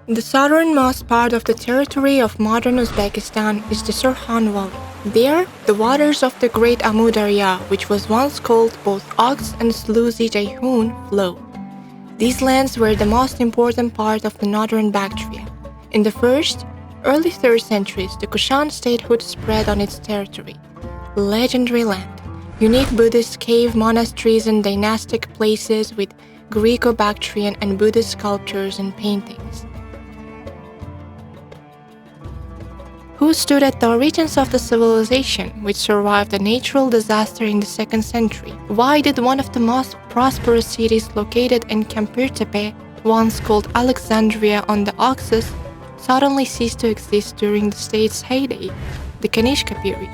The southernmost part of the territory of modern Uzbekistan is the Surkhan Valley. There, the waters of the Great Amu Darya, which was once called both Ox and Sluzi Ceyhun, flow. These lands were the most important part of the northern Bactria. In the first, early 3rd centuries, the Kushan statehood spread on its territory. Legendary land, unique Buddhist cave monasteries and dynastic places with Greco-Bactrian and Buddhist sculptures and paintings. Who stood at the origins of the civilization, which survived a natural disaster in the 2nd century? Why did one of the most prosperous cities located in Kampirtepe, once called Alexandria on the Oxus, suddenly cease to exist during the state's heyday, the Kanishka period?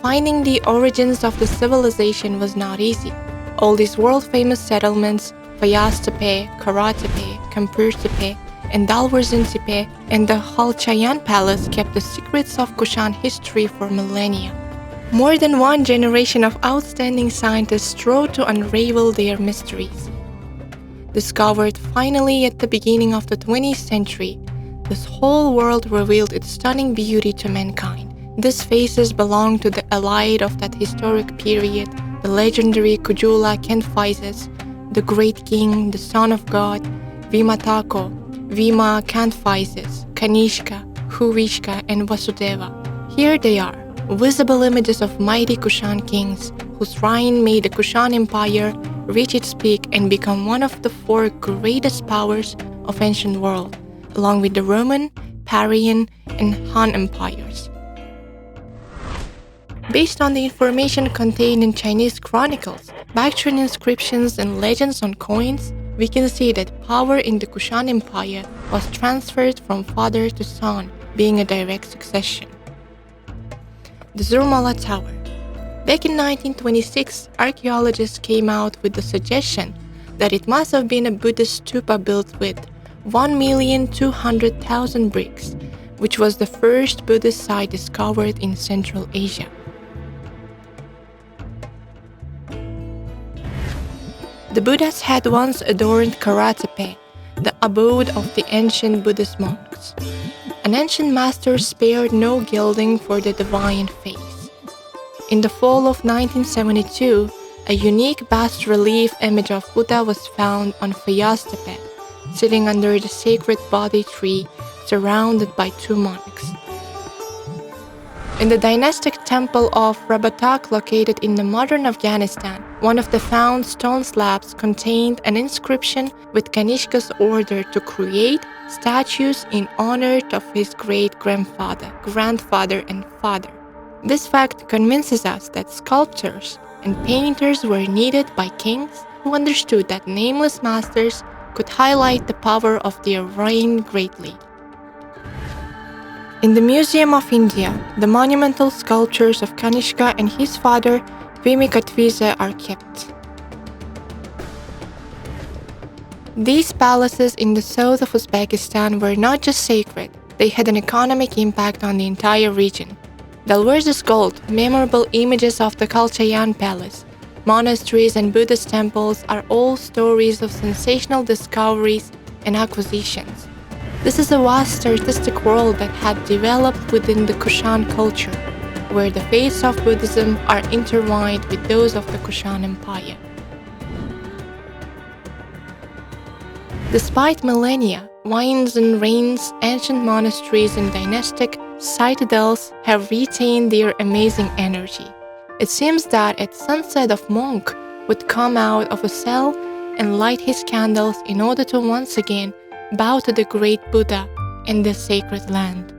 Finding the origins of the civilization was not easy. All these world-famous settlements, Fayaz-Tepe, Kara-Tepe, Kampir-Tepe, and Dalwarzin-Tepe, and the Khalchayan Palace kept the secrets of Kushan history for millennia. More than one generation of outstanding scientists strove to unravel their mysteries. Discovered finally at the beginning of the 20th century, this whole world revealed its stunning beauty to mankind. These faces belong to the elite of that historic period, the legendary Kujula Kantphises, the great king, the son of God, Vimatako, Vima Kantphises, Kanishka, Huvishka, and Vasudeva. Here they are, visible images of mighty Kushan kings, whose reign made the Kushan Empire reach its peak and become one of the 4 greatest powers of ancient world, along with the Roman, Parthian, and Han empires. Based on the information contained in Chinese chronicles, Bactrian inscriptions, and legends on coins, we can see that power in the Kushan Empire was transferred from father to son, being a direct succession. The Zurmala Tower. Back in 1926, archaeologists came out with the suggestion that it must have been a Buddhist stupa built with 1,200,000 bricks, which was the first Buddhist site discovered in Central Asia. The Buddhas had once adorned Kara-Tepe, the abode of the ancient Buddhist monks. An ancient master spared no gilding for the divine face. In the fall of 1972, a unique bas-relief image of Buddha was found on Fayaz-Tepe, sitting under the sacred Bodhi tree, surrounded by 2 monks. In the dynastic temple of Rabatak located in the modern Afghanistan, one of the found stone slabs contained an inscription with Kanishka's order to create statues in honor of his great-grandfather, grandfather, and father. This fact convinces us that sculptors and painters were needed by kings who understood that nameless masters could highlight the power of their reign greatly. In the Museum of India, the monumental sculptures of Kanishka and his father, Vimikatvize, are kept. These palaces in the south of Uzbekistan were not just sacred, they had an economic impact on the entire region. Dalwarz's gold, memorable images of the Khalchayan Palace, monasteries and Buddhist temples are all stories of sensational discoveries and acquisitions. This is a vast artistic world that had developed within the Kushan culture, where the faiths of Buddhism are intertwined with those of the Kushan Empire. Despite millennia, winds and rains, ancient monasteries and dynastic citadels have retained their amazing energy. It seems that at sunset a monk would come out of a cell and light his candles in order to once again bow to the great Buddha in this sacred land.